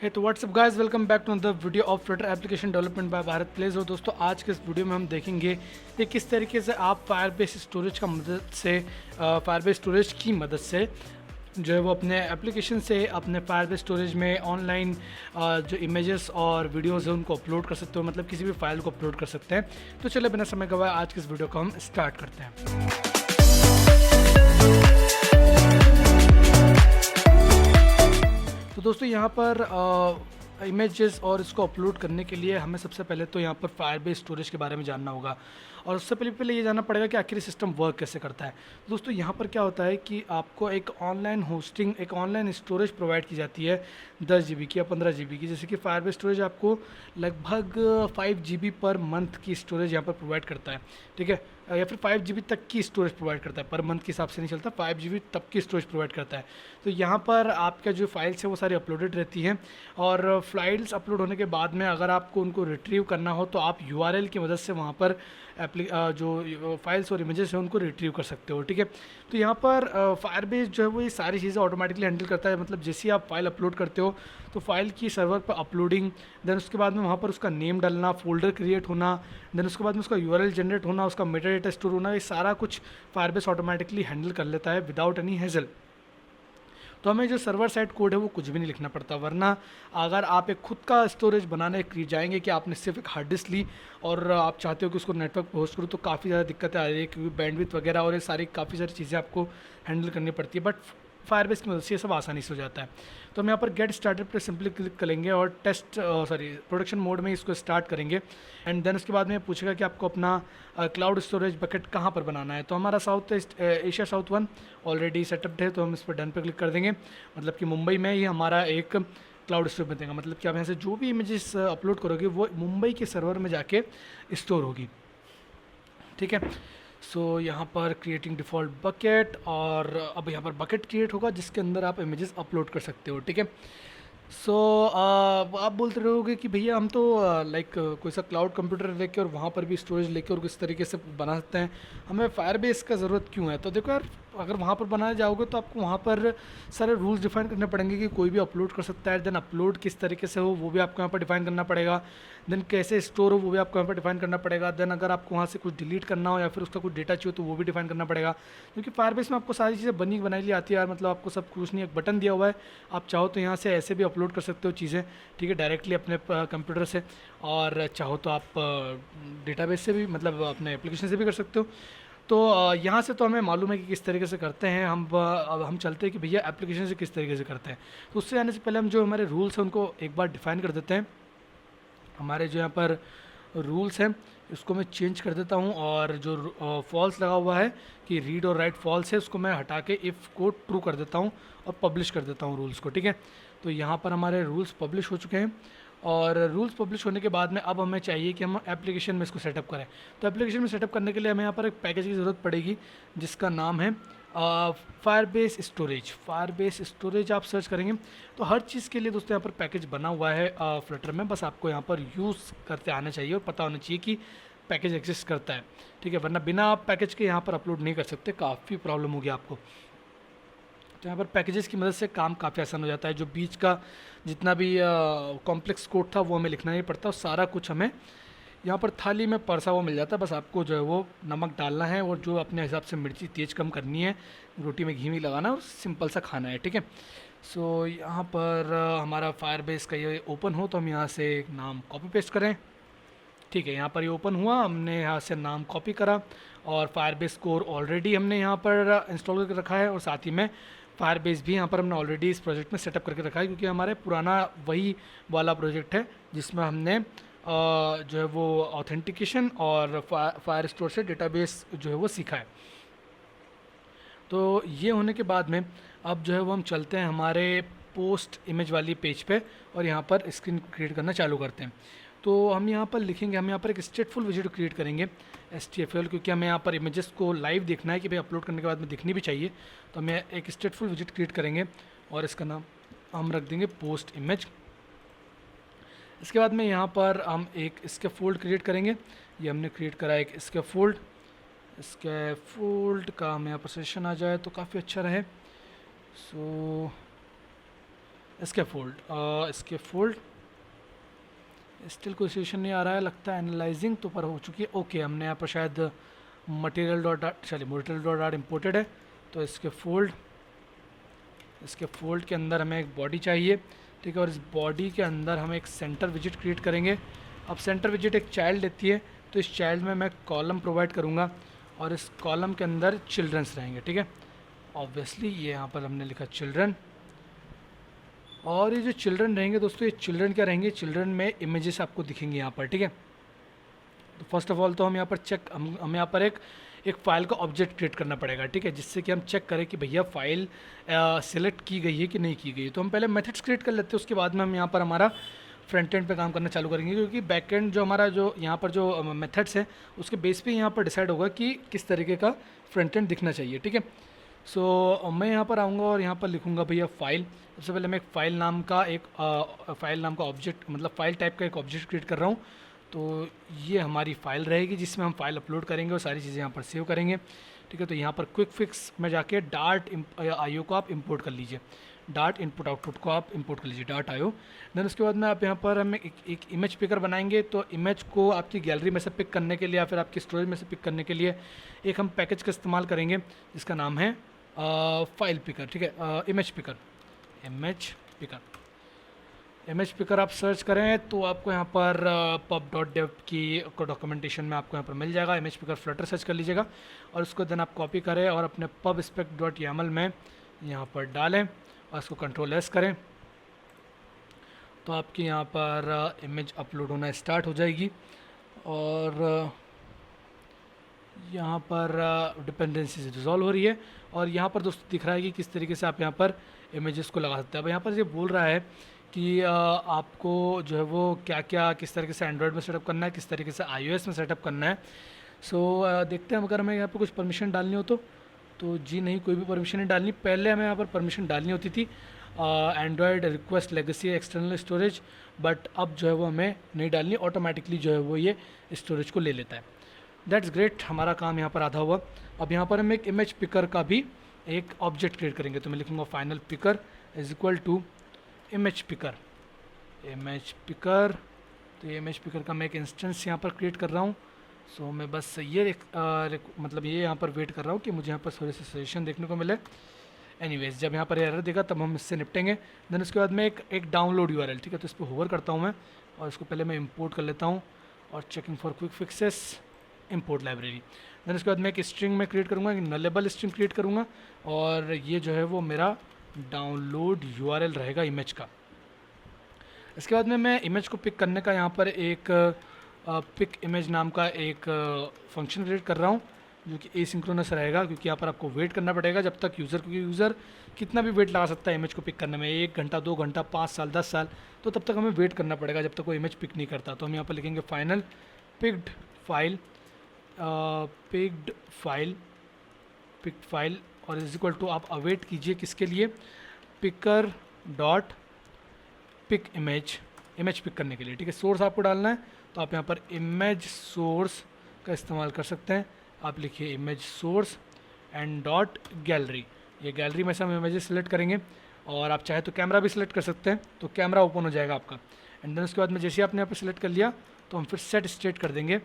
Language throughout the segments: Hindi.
हे तो what's up guys, welcome back to the video of Flutter application development by Bharat plays. और दोस्तों, आज के इस वीडियो में हम देखेंगे कि किस तरीके से आप फायरबेस स्टोरेज की मदद से जो है वो अपने एप्लीकेशन से अपने फायरबेस स्टोरेज में ऑनलाइन जो इमेजेस और वीडियोज़ हैं उनको अपलोड कर सकते हो, मतलब किसी भी फाइल को अपलोड कर सकते हैं। तो चलिए बिना समय गवाए आज के इस वीडियो को हम स्टार्ट करते हैं। तो दोस्तों, यहाँ पर इमेजेस और इसको अपलोड करने के लिए हमें सबसे पहले तो यहाँ पर फायरबेस स्टोरेज के बारे में जानना होगा, और उससे पहले ये जानना पड़ेगा कि आखिर सिस्टम वर्क कैसे करता है। दोस्तों, यहाँ पर क्या होता है कि आपको एक ऑनलाइन स्टोरेज प्रोवाइड की जाती है 10 GB की या 15 GB की। जैसे कि फायरबेस स्टोरेज आपको लगभग 5 GB पर मंथ की स्टोरेज यहाँ पर प्रोवाइड करता है, ठीक है, या फिर 5 GB तक की स्टोरेज प्रोवाइड करता है। पर मंथ के हिसाब से नहीं चलता, 5 GB तक की स्टोरेज प्रोवाइड करता है। तो यहाँ पर आपका जो फाइल्स है वो सारी अपलोडेड रहती हैं, और फाइल्स अपलोड होने के बाद में अगर आपको उनको रिट्रीव करना हो तो आप URL की मदद से वहाँ पर जो फाइल्स और इमेजेस हैं उनको रिट्रीव कर सकते हो, ठीक है। तो यहाँ पर फायरबेस जो है वो ये सारी चीज़ें ऑटोमेटिकली हैंडल करता है। मतलब जैसे ही आप फाइल अपलोड करते हो तो फाइल की सर्वर पर अपलोडिंग, देन उसके बाद में वहाँ पर उसका नेम डालना, फोल्डर क्रिएट होना, देन उसके बाद में उसका URL जनरेट होना, उसका मेटा डेटा स्टोर होना, ये सारा कुछ फायरबेस ऑटोमेटिकली हैंडल कर लेता है विदाउट एनी हेजल। तो हमें जो सर्वर साइड कोड है वो कुछ भी नहीं लिखना पड़ता। वरना अगर आप एक खुद का स्टोरेज बनाने जाएंगे कि आपने सिर्फ एक हार्ड डिस्क ली और आप चाहते हो कि उसको नेटवर्क पर होस्ट करो, तो काफ़ी ज़्यादा दिक्कतें आ रही है, क्योंकि बैंडविड्थ वगैरह और ये सारी काफ़ी सारी चीज़ें आपको हैंडल करनी पड़ती है। बट फायरबेस की मदद से ये सब आसानी से हो जाता है। तो हम यहाँ पर गेट स्टार्टेड पर सिंपली क्लिक करेंगे और प्रोडक्शन मोड में इसको स्टार्ट करेंगे। एंड देन उसके बाद में पूछेगा कि आपको अपना क्लाउड स्टोरेज बकेट कहाँ पर बनाना है। तो हमारा south east Asia south 1 already setupped है, तो हम इस पर डन पे क्लिक कर देंगे। मतलब कि मुंबई में ही हमारा एक क्लाउड स्टोरेज बनेगा। मतलब कि आप यहाँ से जो भी इमेजेस अपलोड करोगे वो मुंबई के सर्वर में जाके स्टोर होगी, ठीक है। सो यहाँ पर क्रिएटिंग डिफ़ॉल्ट बकेट, और अब यहाँ पर बकेट क्रिएट होगा जिसके अंदर आप इमेजेस अपलोड कर सकते हो, ठीक है। सो आप बोलते रहोगे कि भैया हम तो कोई सा क्लाउड कंप्यूटर लेके और वहाँ पर भी स्टोरेज लेके और किस तरीके से बना सकते हैं, हमें फायरबेस का ज़रूरत क्यों है। तो देखो यार, अगर वहाँ पर बनाने जाओगे तो आपको वहाँ पर सारे रूल्स डिफाइन करने पड़ेंगे कि कोई भी अपलोड कर सकता है। देन अपलोड किस तरीके से हो वो भी आपको यहाँ पर डिफाइन करना पड़ेगा। देन कैसे स्टोर हो वो भी आपको यहाँ पर डिफाइन करना पड़ेगा। देन अगर आपको वहाँ से कुछ डिलीट करना हो या फिर उसका कुछ डेटा चाहिए तो वो भी डिफाइन करना पड़ेगा, क्योंकि फायरबेस में आपको सारी चीज़ें बनी बनाई ली आती है यार। मतलब आपको सब कुछ नहीं, एक बटन दिया हुआ है, आप चाहो तो यहाँ से ऐसे भी अपलोड कर सकते हो चीज़ें, ठीक है, डायरेक्टली अपने कंप्यूटर से, और चाहो तो आप डेटाबेस से भी, मतलब अपने एप्लीकेशन से भी कर सकते हो। तो यहाँ से तो हमें मालूम है कि किस तरीके से करते हैं। अब हम चलते हैं कि भैया एप्लीकेशन से किस तरीके से करते हैं। तो उससे आने से पहले हम जो हमारे रूल्स हैं उनको एक बार डिफाइन कर देते हैं। हमारे जो यहाँ पर रूल्स हैं इसको मैं चेंज कर देता हूँ, और जो फॉल्स लगा हुआ है कि रीड और राइट फॉल्स है उसको मैं हटा के इफ़ को ट्रू कर देता हूँ और पब्लिश कर देता हूँ रूल्स को, ठीक है। तो यहाँ पर हमारे रूल्स पब्लिश हो चुके हैं, और रूल्स पब्लिश होने के बाद में अब हमें चाहिए कि हम एप्लीकेशन में इसको सेटअप करें। तो एप्लीकेशन में सेटअप करने के लिए हमें यहाँ पर एक पैकेज की ज़रूरत पड़ेगी जिसका नाम है फायरबेस स्टोरेज आप सर्च करेंगे तो हर चीज़ के लिए दोस्तों यहाँ पर पैकेज बना हुआ है फ्लटर में। बस आपको यहाँ पर यूज़ करते आना चाहिए और पता होना चाहिए कि पैकेज एग्जिस्ट करता है, ठीक है। वरना बिना आप पैकेज के यहाँ पर अपलोड नहीं कर सकते, काफ़ी प्रॉब्लम होगी आपको। तो यहाँ पर पैकेजेस की मदद से काम काफ़ी आसान हो जाता है। जो बीच का जितना भी कॉम्प्लेक्स कोड था वो हमें लिखना नहीं पड़ता, और सारा कुछ हमें यहाँ पर थाली में परसा हुआ मिल जाता है। बस आपको जो है वो नमक डालना है और जो अपने हिसाब से मिर्ची तेज़ कम करनी है, रोटी में घी भी लगाना है और सिंपल सा खाना है, ठीक है। सो यहाँ पर हमारा फायरबेस का ये ओपन हो तो हम यहाँ से नाम कॉपी पेस्ट करें, ठीक है। यहाँ पर ये ओपन हुआ, हमने यहाँ से नाम कॉपी करा, और फायरबेस कोर ऑलरेडी हमने यहाँ पर इंस्टॉल करके रखा है, और साथ ही में फायरबेस भी यहाँ पर हमने ऑलरेडी इस प्रोजेक्ट में सेटअप करके रखा है, क्योंकि हमारे पुराना वही वाला प्रोजेक्ट है जिसमें हमने जो है वो ऑथेंटिकेशन और फायर स्टोर से डेटाबेस जो है वो सीखा है। तो ये होने के बाद में अब जो है वो हम चलते हैं हमारे पोस्ट इमेज वाली पेज पे, और यहाँ पर स्क्रीन क्रिएट करना चालू करते हैं। तो हम यहाँ पर लिखेंगे, हम यहाँ पर एक स्टेटफुल विजेट क्रिएट करेंगे STFL, क्योंकि हमें यहाँ पर इमेजेस को लाइव देखना है कि भाई अपलोड करने के बाद में दिखनी भी चाहिए। तो हमें एक स्टेटफुल विजेट क्रिएट करेंगे और इसका नाम हम रख देंगे पोस्ट इमेज। इसके बाद में यहाँ पर हम एक इसके फोल्ड क्रिएट करेंगे। ये हमने क्रिएट करा एक इसके फोल्ड का हमें यहाँ पर सेशन आ जाए तो काफ़ी अच्छा रहे। सो स्कैफोल्ड स्टिल कोई सोल्यूशन नहीं आ रहा है, लगता है एनालाइजिंग तो पर हो चुकी है। ओके, हमने यहाँ पर शायद मटेरियल डॉट डाट, चलिए मटेरियल डॉट डाट इम्पोर्टेड है। तो इसके फोल्ड के अंदर हमें एक बॉडी चाहिए, ठीक है, और इस बॉडी के अंदर हम एक सेंटर विजिट क्रिएट करेंगे। अब सेंटर विजिट एक चाइल्ड लेती है, तो इस चाइल्ड में मैं कॉलम प्रोवाइड करूँगा और इस कॉलम के अंदर चिल्ड्रंस रहेंगे, ठीक है। ऑब्वियसली ये यहाँ पर हमने लिखा चिल्ड्रन, और ये जो चिल्ड्रन रहेंगे दोस्तों, ये चिल्ड्रन क्या रहेंगे, चिल्ड्रन में इमेजेस आपको दिखेंगे यहाँ पर, ठीक है। तो फर्स्ट ऑफ ऑल तो हम यहाँ पर हम यहाँ पर एक फ़ाइल का ऑब्जेक्ट क्रिएट करना पड़ेगा, ठीक है, जिससे कि हम चेक करें कि भैया फ़ाइल सिलेक्ट की गई है कि नहीं की गई है। तो हम पहले मेथड्स क्रिएट कर लेते हैं, उसके बाद में हम यहाँ पर हमारा फ्रंट एंड पे काम करना चालू करेंगे, क्योंकि बैक एंड जो हमारा जो यहाँ पर जो मेथड्स है उसके बेस पे यहाँ पर डिसाइड होगा कि किस तरीके का फ्रंट एंड दिखना चाहिए, ठीक है। सो मैं यहाँ पर आऊँगा और यहाँ पर लिखूँगा भैया फ़ाइल। सबसे पहले मैं एक फ़ाइल नाम का ऑब्जेक्ट, मतलब फ़ाइल टाइप का एक ऑब्जेक्ट क्रिएट कर रहा हूँ। तो ये हमारी फ़ाइल रहेगी जिसमें हम फाइल अपलोड करेंगे और सारी चीज़ें यहाँ पर सेव करेंगे, ठीक है। तो यहाँ पर क्विक फिक्स में जाके डार्ट आईओ को आप इंपोर्ट कर लीजिए, डार्ट इनपुट आउटपुट को आप इंपोर्ट कर लीजिए, डार्ट आईओ। देन उसके बाद में आप यहाँ पर हम एक इमेज पिकर बनाएंगे। तो इमेज को आपकी गैलरी में से पिक करने के लिए या फिर आपकी स्टोरेज में से पिक करने के लिए एक हम पैकेज का इस्तेमाल करेंगे जिसका नाम है फाइल पिकर, ठीक है, इमेज पिकर आप सर्च करें तो आपको यहाँ पर pub.dev की डॉक्यूमेंटेशन में आपको यहाँ पर मिल जाएगा। इमेज पिकर फ्लटर सर्च कर लीजिएगा और उसको देन आप कॉपी करें और अपने pubspec.yaml में यहाँ पर डालें और इसको Ctrl+S करें, तो आपकी यहाँ पर इमेज अपलोड होना स्टार्ट हो जाएगी। और यहाँ पर डिपेंडेंसीज रिजॉल्व हो रही है और यहाँ पर दोस्तों दिख रहा है कि किस तरीके से आप यहाँ पर इमेजेस को लगा सकते हैं। अब यहाँ पर ये बोल रहा है कि आपको जो है वो क्या क्या किस तरीके से एंड्रॉयड में सेटअप करना है, किस तरीके से iOS में सेटअप करना है। सो देखते हैं अगर हमें यहाँ पर कुछ परमिशन डालनी हो तो जी नहीं, कोई भी परमिशन नहीं डालनी। पहले हमें यहाँ पर परमिशन डालनी होती थी Android request legacy external storage, but अब जो है वो हमें नहीं डालनी, ऑटोमेटिकली जो है वो ये स्टोरेज को ले लेता है। दैट्स ग्रेट, हमारा काम यहाँ पर आधा हुआ। अब यहाँ पर हम एक इमेज पिकर का भी एक ऑब्जेक्ट क्रिएट करेंगे। तो मैं लिखूँगा final picker is equal to image picker. तो ये इमेज पिकर का मैं एक इंस्टेंस यहाँ पर क्रिएट कर रहा हूँ। सो मैं बस ये मतलब ये यहाँ पर वेट कर रहा हूँ कि मुझे यहाँ पर थोड़े से सजेशन देखने को मिले। एनीवेज, जब यहाँ पर एरर देगा तब हम इससे निपटेंगे। देन उसके बाद में एक डाउनलोड यूआरएल, ठीक है, तो इस पर होवर करता हूँ मैं और इसको पहले मैं इंपोर्ट कर लेता हूँ और checking for quick fixes import library. Then उसके बाद मैं एक स्ट्रिंग में क्रिएट करूँगा, एक नलेबल स्ट्रिंग क्रिएट करूँगा और ये जो है वो मेरा डाउनलोड यूआरएल रहेगा इमेज का। इसके बाद में मैं इमेज को पिक करने का यहाँ पर एक पिक इमेज नाम का एक फंक्शन क्रिएट कर रहा हूँ जो कि एसिंक्रोनस रहेगा, क्योंकि यहाँ पर आपको वेट करना पड़ेगा जब तक क्योंकि यूज़र कितना भी वेट लगा सकता है इमेज को पिक करने में, 1 घंटा 2 घंटा 5 साल 10 साल, तो तब तक हमें वेट करना पड़ेगा जब तक वो इमेज पिक नहीं करता। तो हम यहाँ पर लिखेंगे फाइनल पिक्ड फाइल और इज इक्वल टू आप अवेट कीजिए किसके लिए, picker dot pick image pick करने के लिए, ठीक है। सोर्स आपको डालना है तो आप यहाँ पर इमेज सोर्स का इस्तेमाल कर सकते हैं। आप लिखिए image source and dot gallery, ये गैलरी में से हम इमेजेस सेलेक्ट करेंगे और आप चाहे तो कैमरा भी सिलेक्ट कर सकते हैं, तो कैमरा ओपन हो जाएगा आपका। एंड देन उसके बाद में जैसे आपने यहाँ पर सिलेक्ट कर लिया तो हम फिर सेट स्टेट कर देंगे।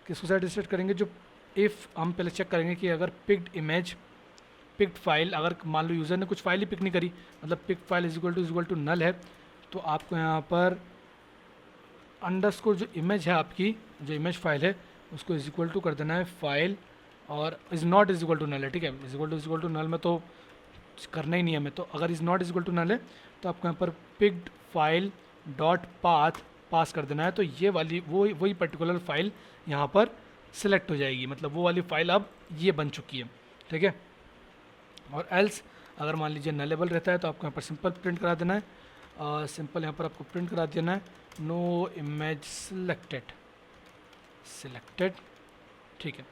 किसको सेट स्टेट करेंगे, जो इफ़ हम पहले चेक करेंगे कि अगर पिक्ड फाइल, अगर मान लो यूज़र ने कुछ फाइल ही पिक नहीं करी, मतलब pick file is equal to null है, तो आपको यहाँ पर अंडरस्कोर जो इमेज है आपकी, जो इमेज फाइल है उसको इज इक्वल टू कर देना है फाइल और is not is equal to null है, ठीक है। इज इक्वल टू नल में तो करना ही नहीं है हमें, तो अगर is not is equal to null है तो आपको यहाँ पर पिक्ड फाइल डॉट पास कर देना है। तो ये वाली वही पर्टिकुलर फाइल यहाँ पर सिलेक्ट हो जाएगी, मतलब वो वाली फाइल अब ये बन चुकी है, ठीक है। और एल्स अगर मान लीजिए नलेबल रहता है तो आपको यहाँ पर सिंपल प्रिंट करा देना है, सिंपल यहाँ पर आपको प्रिंट करा देना है नो इमेज सिलेक्टेड, ठीक है।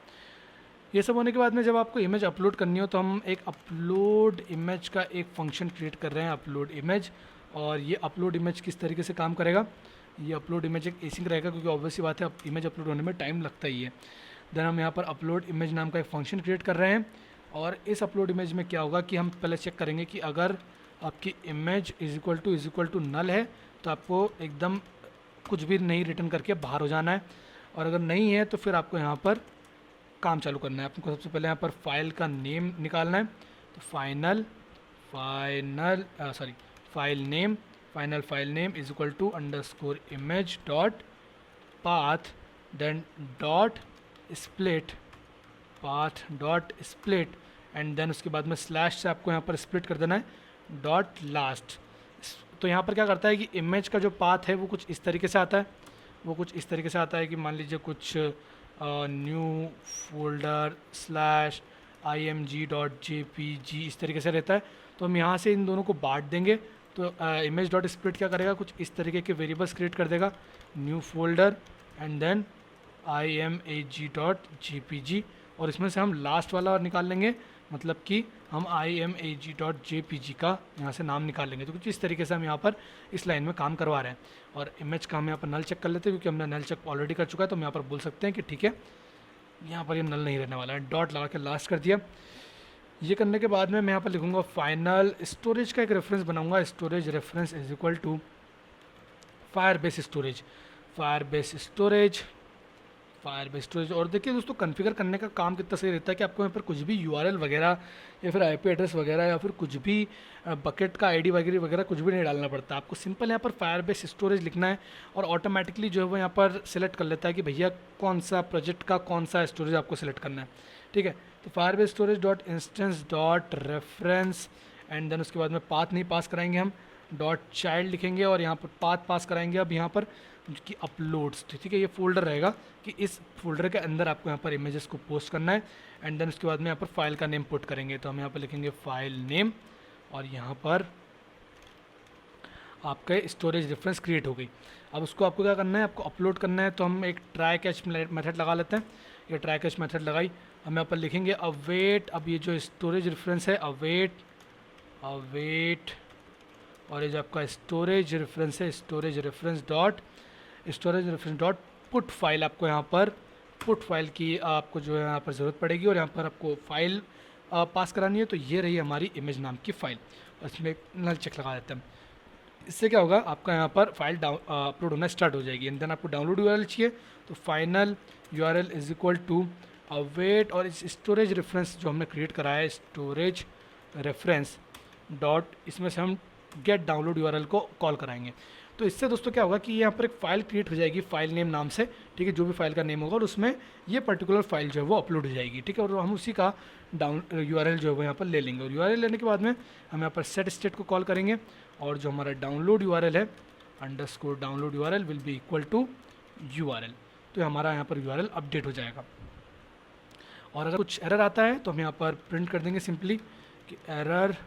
ये सब होने के बाद में जब आपको इमेज अपलोड करनी हो तो हम एक अपलोड इमेज का एक फंक्शन क्रिएट कर रहे हैं, अपलोड इमेज। और ये अपलोड इमेज किस तरीके से काम करेगा, ये अपलोड इमेज एक एसिंक रहेगा, क्योंकि ऑब्वियसली बात है इमेज अपलोड होने में टाइम लगता ही है। देन हम यहाँ पर अपलोड इमेज नाम का एक फंक्शन क्रिएट कर रहे हैं और इस अपलोड इमेज में क्या होगा कि हम पहले चेक करेंगे कि अगर आपकी image is equal to null है तो आपको एकदम कुछ भी नहीं रिटर्न करके बाहर हो जाना है, और अगर नहीं है तो फिर आपको यहाँ पर काम चालू करना है। आपको सबसे पहले यहाँ पर फाइल का नेम निकालना है, तो file name is equal to underscore image dot path then dot split and then उसके बाद में स्लैश से आपको यहाँ पर स्प्लिट कर देना है डॉट लास्ट। तो यहाँ पर क्या करता है कि इमेज का जो पाथ है वो कुछ इस तरीके से आता है, कि मान लीजिए कुछ न्यू फोल्डर स्लैश img.jpg इस तरीके से रहता है। तो हम यहाँ से इन दोनों को बांट देंगे, तो इमेज डॉट स्प्लिट क्या करेगा, कुछ इस तरीके के वेरिएबल्स क्रिएट कर देगा, new folder and then imag.jpg, और इसमें से हम लास्ट वाला और निकाल लेंगे, मतलब कि हम imag.jpg का यहाँ से नाम निकाल लेंगे। तो कुछ इस तरीके से हम यहाँ पर इस लाइन में काम करवा रहे हैं। और इमेज का हम यहाँ पर नल चेक कर लेते हैं, क्योंकि हमने नल चेक ऑलरेडी कर चुका है, तो हम यहाँ पर बोल सकते हैं कि ठीक है यहाँ पर ये नल नहीं रहने वाला है। डॉट लगा के लास्ट कर दिया। ये करने के बाद में मैं यहाँ पर लिखूँगा फाइनल स्टोरेज का एक रेफरेंस बनाऊँगा, storage reference is equal to Firebase storage. और देखिए दोस्तों, कॉन्फ़िगर करने का काम कितना सही रहता है कि आपको यहाँ पर कुछ भी यूआरएल वगैरह या फिर आईपी एड्रेस वगैरह या फिर कुछ भी बकेट का आईडी वगैरह कुछ भी नहीं डालना पड़ता। आपको सिंपल यहाँ पर फायरबेस स्टोरेज लिखना है और ऑटोमेटिकली जो है वो यहाँ पर सिलेक्ट कर लेता है कि भैया कौन सा प्रोजेक्ट का कौन सा स्टोरेज आपको सिलेक्ट करना है। ठीक है, तो Firebase storage dot instance dot reference and then उसके बाद में पाथ नहीं पास कराएंगे, हम डॉट चाइल्ड लिखेंगे और यहाँ पर पाथ पास कराएंगे अब यहाँ पर कि अपलोड्स। ठीक है, ये फोल्डर रहेगा कि इस फोल्डर के अंदर आपको यहाँ पर इमेजेस को पोस्ट करना है एंड देन उसके बाद में यहाँ पर फाइल का नेम पुट करेंगे। तो हम यहाँ पर लिखेंगे फाइल नेम और यहाँ पर आपका स्टोरेज रेफरेंस क्रिएट हो गई। अब उसको आपको क्या करना है, आपको अपलोड करना है। तो हम एक ट्राई कैच मेथड लगा लेते हैं। ये ट्राई कैच मेथड लगाई, हम यहाँ पर लिखेंगे अवेट। अब ये जो स्टोरेज रेफरेंस है अवेट और ये जो आपका स्टोरेज रेफरेंस है storage reference dot put file. आपको यहाँ पर पुट फाइल की आपको जो है यहाँ पर ज़रूरत पड़ेगी और यहाँ पर आपको फाइल पास करानी है। तो ये रही हमारी इमेज नाम की फ़ाइल और इसमें नल चेक लगा देते हैं। इससे क्या होगा, आपका यहाँ पर फाइल अपलोड होना स्टार्ट हो जाएगी। एंड देन आपको डाउनलोड यूआरएल चाहिए, तो final URL is equal to await और इस स्टोरेज रेफरेंस जो हमने क्रिएट करा है स्टोरेज रेफरेंस डॉट, इसमें से हम गेट डाउनलोड यूआरएल को कॉल कराएंगे। तो इससे दोस्तों क्या होगा कि यहाँ पर एक फ़ाइल क्रिएट हो जाएगी फाइल नेम नाम से। ठीक है, जो भी फाइल का नेम होगा और उसमें ये पर्टिकुलर फाइल जो है वो अपलोड हो जाएगी। ठीक है, और हम उसी का यूआरएल जो है वो यहाँ पर ले लेंगे और यूआरएल लेने के बाद में हम यहाँ पर सेट स्टेट को कॉल करेंगे और जो हमारा डाउनलोड यूआरएल है underscore download URL will be equal to URL. तो हमारा यहाँ पर यूआरएल अपडेट हो जाएगा। और अगर कुछ एरर आता है तो हम यहाँ पर प्रिंट कर देंगे सिंपली कि एरर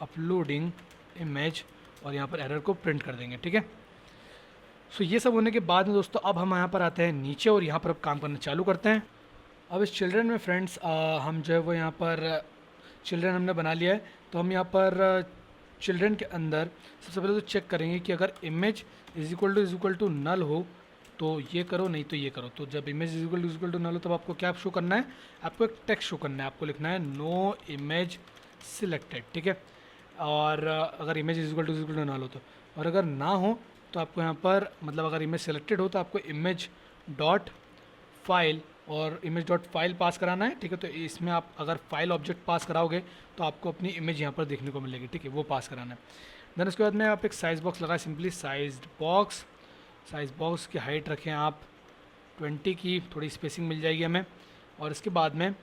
अपलोडिंग इमेज और यहाँ पर एरर को प्रिंट कर देंगे। ठीक है, सो ये सब होने के बाद में दोस्तों अब हम यहाँ पर आते हैं नीचे और यहाँ पर अब काम करना चालू करते हैं। अब इस चिल्ड्रन में फ्रेंड्स हम जो है वो यहाँ पर चिल्ड्रन हमने बना लिया है। तो हम यहाँ पर चिल्ड्रन के अंदर सबसे पहले तो चेक करेंगे कि अगर image is equal to null हो तो ये करो, नहीं तो ये करो। तो जब image is equal to null हो तब आपको क्या शो करना है, आपको एक टेक्स्ट शो करना है। आपको लिखना है नो इमेज सिलेक्टेड। ठीक है, और अगर image is equal to null हो तो, और अगर ना हो तो आपको यहाँ पर मतलब अगर इमेज सेलेक्टेड हो तो आपको इमेज डॉट फाइल और इमेज डॉट फाइल पास कराना है। ठीक है, तो इसमें आप अगर फाइल ऑब्जेक्ट पास कराओगे तो आपको अपनी इमेज यहाँ पर देखने को मिलेगी। ठीक है, वो पास कराना है। देन उसके बाद में आप एक साइज़ बॉक्स लगाए, सिंपली साइज बॉक्स की हाइट रखें आप 20 की, थोड़ी स्पेसिंग मिल जाएगी हमें। और इसके बाद में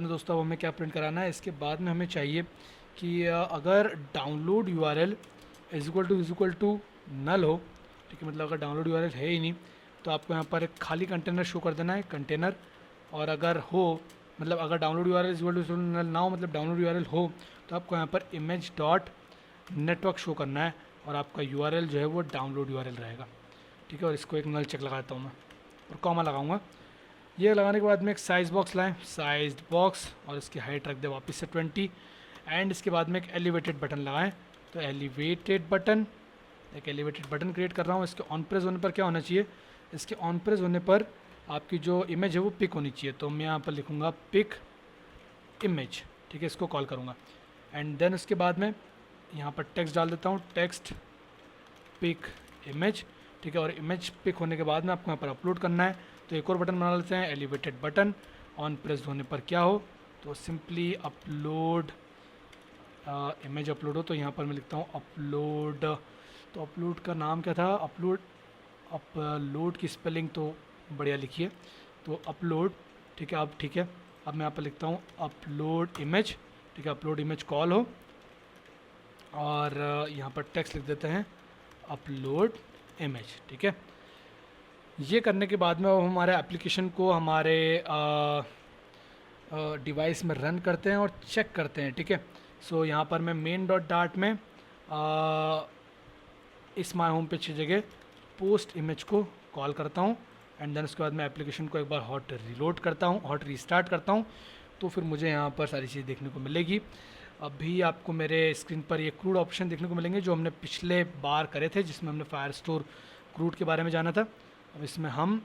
दोस्तों हमें क्या प्रिंट कराना है, इसके बाद में हमें चाहिए कि अगर download URL is equal to null हो। ठीक है, मतलब अगर डाउनलोड यूआरएल है ही नहीं तो आपको यहाँ पर एक खाली कंटेनर शो कर देना है, कंटेनर। और अगर हो मतलब अगर download URL is equal to null ना हो, मतलब डाउनलोड यूआरएल हो, तो आपको यहाँ पर इमेज डॉट नेटवर्क शो करना है और आपका यूआरएल जो है वो डाउनलोड यूआरएल रहेगा। ठीक है, और इसको एक नल चेक लगाता हूँ मैं और कॉमा लगाऊंगा। ये लगाने के बाद में एक साइज़ बॉक्स लाएँ, साइज्ड बॉक्स, और इसकी हाइट रख दे वापस से 20 एंड इसके बाद में एक एलिवेटेड बटन लगाएं। तो एलिवेटेड बटन क्रिएट कर रहा हूँ। इसके ऑन प्रेस होने पर क्या होना चाहिए, इसके ऑन प्रेस होने पर आपकी जो इमेज है वो पिक होनी चाहिए। तो मैं यहाँ पर लिखूँगा पिक इमेज। ठीक है, इसको कॉल करूँगा। एंड देन उसके बाद में यहाँ पर टेक्स्ट डाल देता हूँ, टेक्स्ट पिक इमेज, ठीक है। और इमेज पिक होने के बाद में आपको यहाँ पर अपलोड करना है। तो एक और बटन बना लेते हैं, एलिवेटेड बटन, ऑन प्रेस होने पर क्या हो, तो सिंपली अपलोड, इमेज अपलोड हो, तो यहाँ पर मैं लिखता हूँ अपलोड। तो अपलोड का नाम क्या था, अपलोड की स्पेलिंग तो बढ़िया लिखी है, तो अपलोड, ठीक है। अब ठीक है, अब मैं यहाँ पर लिखता हूँ अपलोड इमेज, ठीक है, अपलोड इमेज कॉल हो, और यहाँ पर टेक्स्ट लिख देते हैं अपलोड इमेज, ठीक है। ये करने के बाद में वो हमारे एप्लीकेशन को हमारे डिवाइस में रन करते हैं और चेक करते हैं, ठीक है। सो यहाँ पर मैं मेन डॉट डार्ट में इस माई होम पेज की जगह पोस्ट इमेज को कॉल करता हूँ, एंड देन उसके बाद मैं एप्लीकेशन को एक बार हॉट रीलोड करता हूँ, हॉट रीस्टार्ट करता हूँ, तो फिर मुझे यहाँ पर सारी चीज़ देखने को मिलेगी। अभी आपको मेरे स्क्रीन पर ये क्रूड ऑप्शन देखने को मिलेंगे जो हमने पिछले बार करे थे, जिसमें हमने फायरस्टोर क्रूड के बारे में जाना था। अब इसमें हम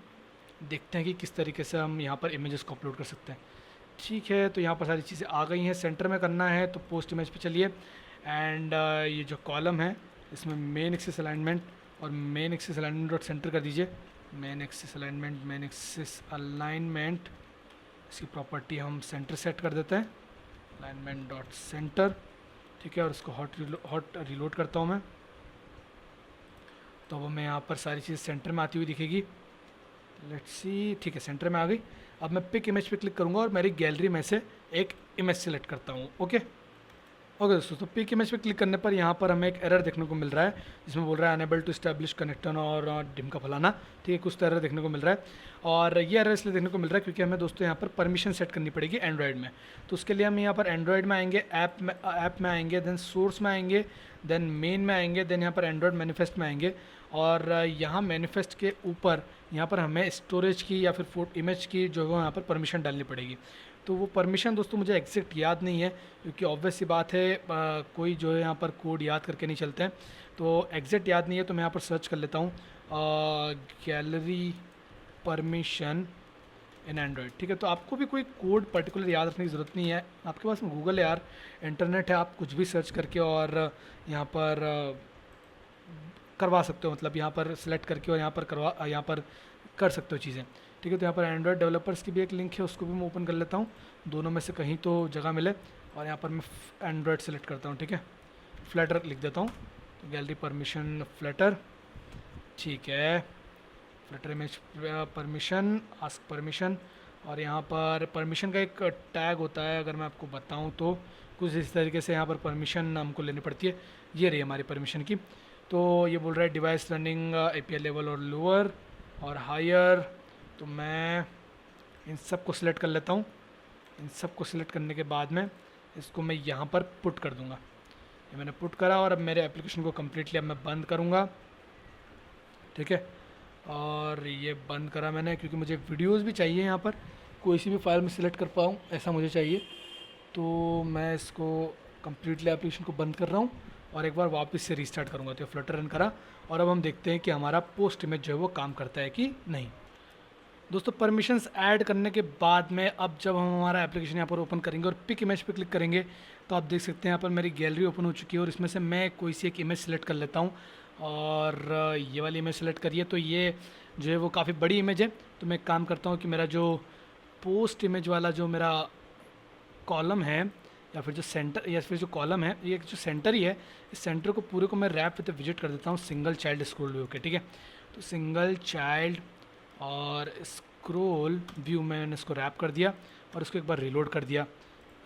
देखते हैं कि किस तरीके से हम यहाँ पर इमेजेस को अपलोड कर सकते हैं, ठीक है। तो यहाँ पर सारी चीज़ें आ गई हैं, सेंटर में करना है तो पोस्ट इमेज पे चलिए, एंड ये जो कॉलम है इसमें मेन एक्सिस अलाइनमेंट और main axis alignment dot centre कर दीजिए। मेन एक्सिस अलाइनमेंट इसकी प्रॉपर्टी हम सेंटर सेट कर देते हैं, अलाइनमेंट डॉट सेंटर, ठीक है। और उसको हॉट रीलोड करता हूँ मैं, तो वो मैं यहाँ पर सारी चीज़ सेंटर में आती हुई दिखेगी। लेट्स सी, ठीक है, सेंटर में आ गई। अब मैं पिक इमेज पे क्लिक करूँगा और मेरी गैलरी में से एक इमेज सेलेक्ट करता हूँ, ओके दोस्तों। तो पिक इमेज पे क्लिक करने पर यहाँ पर हमें एक एरर देखने को मिल रहा है, जिसमें बोल रहा है अनेबल टू इस्टेब्लिश कनेक्शन और डिम का फलाना, ठीक है, कुछ तो एरर देखने को मिल रहा है। और ये एरर इसलिए देखने को मिल रहा है क्योंकि हमें दोस्तों यहाँ पर परमिशन सेट करनी पड़ेगी एंड्रॉयड में। तो उसके लिए हम यहाँ पर एंड्रॉयड में आएंगे, ऐप में आएंगे, देन सोर्स में आएंगे, देन मेन में आएंगे, देन यहाँ पर एंड्रॉयड मैनिफेस्ट में आएंगे। और यहाँ मैनिफेस्ट के ऊपर यहाँ पर हमें स्टोरेज की या फिर इमेज की जो है यहाँ पर परमिशन डालनी पड़ेगी। तो वो परमिशन दोस्तों मुझे एग्जैक्ट याद नहीं है, क्योंकि ऑब्वियस सी बात है कोई जो है यहाँ पर कोड याद करके नहीं चलते हैं, तो एग्जैक्ट याद नहीं है। तो मैं यहाँ पर सर्च कर लेता हूँ गैलरी परमिशन इन एंड्रॉयड, ठीक है। तो आपको भी कोई कोड पर्टिकुलर याद रखने की ज़रूरत नहीं है, आपके पास में गूगल है यार, इंटरनेट है, आप कुछ भी सर्च करके और यहाँ पर करवा सकते हो, मतलब यहाँ पर सिलेक्ट करके और यहाँ पर कर सकते हो चीज़ें, ठीक है। तो यहाँ पर एंड्रॉयड डेवलपर्स की भी एक लिंक है, उसको भी मैं ओपन कर लेता हूँ, दोनों में से कहीं तो जगह मिले, और यहाँ पर मैं एंड्रॉयड सेलेक्ट करता हूँ, ठीक है, फ्लटर लिख देता हूँ। तो गैलरी परमिशन फ्लटर, ठीक है, Flutter image permission, ask permission, और यहाँ पर परमिशन का एक टैग होता है, अगर मैं आपको बताऊँ तो कुछ इस तरीके से यहाँ पर परमिशन हमको लेनी पड़ती है। ये रही हमारी परमिशन की। तो ये बोल रहा है डिवाइस रनिंग API लेवल और लोअर और हायर, तो मैं इन सब को सिलेक्ट कर लेता हूँ। इन सब को सिलेक्ट करने के बाद में इसको मैं यहाँ पर पुट कर दूँगा। ये मैंने पुट करा और अब मेरे एप्लीकेशन को कम्प्लीटली अब मैं बंद करूँगा, ठीक है। और ये बंद करा मैंने क्योंकि मुझे वीडियोस भी चाहिए, यहाँ पर कोई सी भी फाइल में सिलेक्ट कर पाऊँ ऐसा मुझे चाहिए। तो मैं इसको कम्प्लीटली एप्लीकेशन को बंद कर रहा हूँ और एक बार वापस से रीस्टार्ट करूँगा। तो फ्लटर रन करा और अब हम देखते हैं कि हमारा पोस्ट इमेज जो है वो काम करता है कि नहीं। दोस्तों परमिशंस ऐड करने के बाद में अब जब हम हमारा एप्लीकेशन यहाँ पर ओपन करेंगे और पिक इमेज पे क्लिक करेंगे तो आप देख सकते हैं यहाँ पर मेरी गैलरी ओपन हो चुकी है और इसमें से मैं कोई सी एक इमेज सेलेक्ट कर लेता हूँ और ये वाली इमेज सेलेक्ट करिए। तो ये जो है वो काफ़ी बड़ी इमेज है, तो मैं एक काम करता हूँ कि मेरा जो पोस्ट इमेज वाला जो मेरा कॉलम है या फिर जो सेंटर या फिर जो कॉलम है, ये जो सेंटर ही है, इस सेंटर को पूरे को मैं रैप विद विजिट कर देता हूँ सिंगल चाइल्ड स्क्रॉल व्यू के, ठीक है। तो सिंगल चाइल्ड और स्क्रॉल व्यू मैंने इसको रैप कर दिया और इसको एक बार रिलोड कर दिया।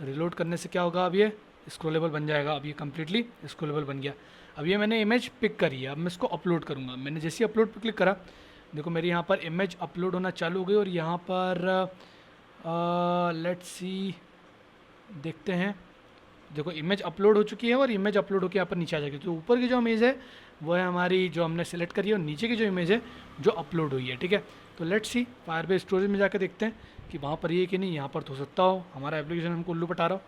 रिलोड करने से क्या होगा, अब ये स्क्रॉलेबल बन जाएगा। अब ये कम्प्लीटली स्क्रॉलेबल बन गया। अब ये मैंने इमेज पिक करी है, अब मैं इसको अपलोड करूँगा। मैंने जैसे ही अपलोड पर क्लिक करा, देखो मेरी यहाँ पर इमेज अपलोड होना चालू हो गई और यहाँ पर लेट्स सी देखते हैं, देखो इमेज अपलोड हो चुकी है और इमेज अपलोड होकर यहाँ पर नीचे आ जाएगी। तो ऊपर की जो इमेज है वो है हमारी जो हमने सेलेक्ट करी है और नीचे की जो इमेज है जो अपलोड हुई है, ठीक है। तो लेट्स सी फायरबेस स्टोरेज में जाकर देखते हैं कि वहाँ पर ये कि नहीं, यहाँ पर तो हो सकता हो हमारा एप्लीकेशन हमको उल्लू पटा रहा हो,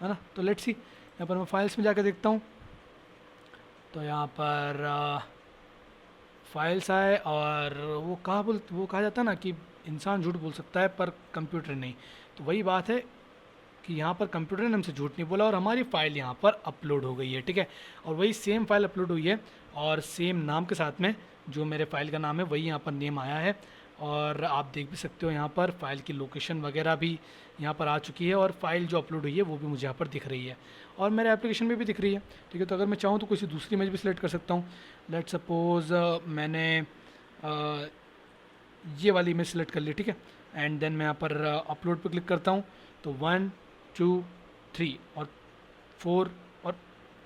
है ना। तो लेट्स सी यहाँ पर मैं फाइल्स में जाकर देखता हूँ। तो यहाँ पर फाइल्स आए और वो कहा जाता है ना कि इंसान झूठ बोल सकता है पर कंप्यूटर नहीं। तो वही बात है कि यहाँ पर कंप्यूटर ने हमसे झूठ नहीं बोला और हमारी फ़ाइल यहाँ पर अपलोड हो गई है, ठीक है। और वही सेम फाइल अपलोड हुई है और सेम नाम के साथ में, जो मेरे फाइल का नाम है वही यहाँ पर नेम आया है। और आप देख भी सकते हो यहाँ पर फाइल की लोकेशन वगैरह भी यहाँ पर आ चुकी है और फाइल जो अपलोड हुई है वो भी मुझे यहाँ पर दिख रही है और मेरे एप्लीकेशन में भी दिख रही है, ठीक है। तो अगर मैं चाहूँ तो किसी दूसरी इमेज भी सिलेक्ट कर सकता हूँ। लेट सपोज़ मैंने ये वाली इमेज सेलेक्ट कर ली, ठीक है। एंड देन मैं यहाँ पर अपलोड पे क्लिक करता हूँ तो 1 2 3 और 4 और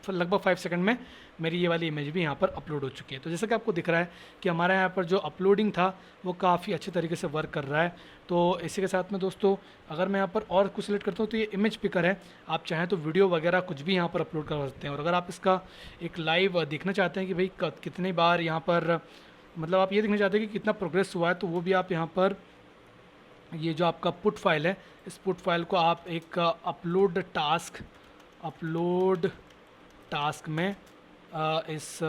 फिर लगभग 5 सेकंड में मेरी ये वाली इमेज भी यहाँ पर अपलोड हो चुकी है। तो जैसा कि आपको दिख रहा है कि हमारा यहाँ पर जो अपलोडिंग था वो काफ़ी अच्छे तरीके से वर्क कर रहा है। तो इसी के साथ में दोस्तों अगर मैं यहाँ पर और कुछ सिलेक्ट करता हूँ तो ये इमेज पिकर है, आप चाहें तो वीडियो वगैरह कुछ भी यहाँ पर अपलोड कर सकते हैं। और अगर आप इसका एक लाइव देखना चाहते हैं कि भाई कितनी बार यहाँ पर, मतलब आप ये देखना चाहते हैं कि कितना प्रोग्रेस हुआ है, तो वो भी आप यहाँ पर ये जो आपका पुट फाइल है, इस पुट फाइल को आप एक अपलोड टास्क में इस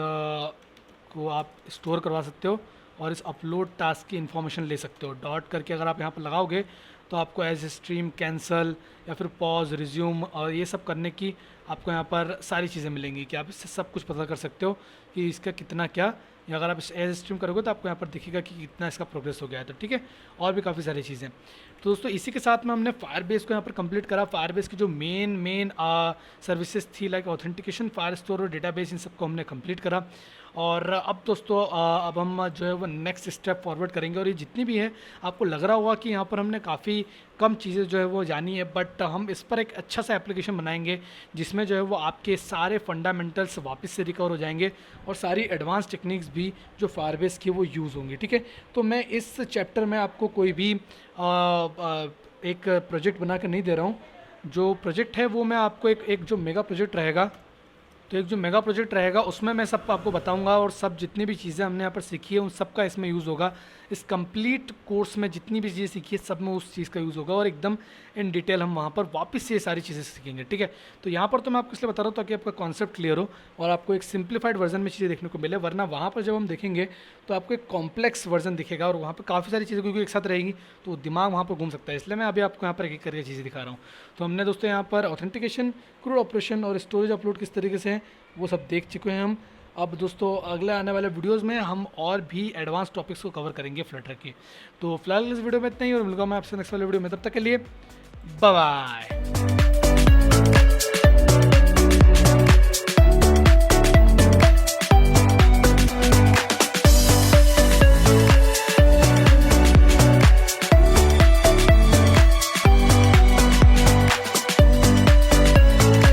को आप स्टोर करवा सकते हो और इस अपलोड टास्क की इन्फॉर्मेशन ले सकते हो। डॉट करके अगर आप यहाँ पर लगाओगे तो आपको एज स्ट्रीम कैंसल या फिर पॉज रिज्यूम और ये सब करने की आपको यहाँ पर सारी चीज़ें मिलेंगी कि आप इससे सब कुछ पता कर सकते हो कि इसका कितना क्या, या अगर आप इस एज स्ट्रीम करोगे तो आपको यहाँ पर दिखेगा कि कितना इसका प्रोग्रेस हो गया है। तो ठीक है, और भी काफ़ी सारी चीज़ें। तो दोस्तों इसी के साथ में हमने फायरबेस को यहाँ पर कंप्लीट करा। फायरबेस की जो मेन सर्विसेज थी लाइक ऑथेंटिकेशन, फायर स्टोर और डेटाबेस, इन सबको हमने कंप्लीट करा। और अब दोस्तों अब हम जो है वो नेक्स्ट स्टेप फॉरवर्ड करेंगे। और ये जितनी भी है आपको लग रहा होगा कि यहाँ पर हमने काफ़ी कम चीज़ें जो है वो जानी है, बट हम इस पर एक अच्छा सा एप्लीकेशन बनाएंगे जिसमें जो है वो आपके सारे फंडामेंटल्स वापस से रिकवर हो जाएंगे और सारी एडवांस टेक्निक्स भी जो फायरबेस की वो यूज़ होंगी, ठीक है। तो मैं इस चैप्टर में आपको कोई भी एक प्रोजेक्ट बना कर नहीं दे रहा हूँ। जो प्रोजेक्ट है वो मैं आपको एक जो मेगा प्रोजेक्ट रहेगा, तो एक जो मेगा प्रोजेक्ट रहेगा उसमें मैं सब आपको बताऊंगा और सब जितनी भी चीज़ें हमने यहाँ पर सीखी है उन सब का इसमें यूज़ होगा। इस कंप्लीट कोर्स में जितनी भी चीज़ें सीखी है सब में उस चीज़ का यूज़ होगा और एकदम इन डिटेल हम वहाँ पर वापस से ये सारी चीज़ें सीखेंगे, ठीक है। तो यहाँ पर तो मैं आपको इसलिए बता रहा हूँ ताकि आपका कॉन्सेप्ट क्लियर हो और आपको एक सिंप्लीफाइड वर्जन में चीज़ें देखने को मिले, वरना वहाँ पर जब हम देखेंगे तो आपको एक कॉम्प्लेक्स वर्जन दिखेगा और वहाँ पर काफ़ी सारी चीज़ें क्योंकि एक साथ रहेंगी तो दिमाग वहाँ पर घूम सकता है। इसलिए मैं अभी आपको यहाँ पर एक करके चीज़ें दिखा रहा हूँ। तो हमने दोस्तों यहाँ पर ऑथेंटिकेशन, क्रूड ऑपरेशन और स्टोरेज अपलोड किस तरीके से हैं वो सब देख चुके हैं हम। अब दोस्तों अगले आने वाले वीडियोस में हम और भी एडवांस टॉपिक्स को कवर करेंगे फ्लटर के। तो फिलहाल इस वीडियो में इतना ही और मिलूंगा मैं आपसे नेक्स्ट वाले वीडियो में, तब तक के लिए बाय बाय।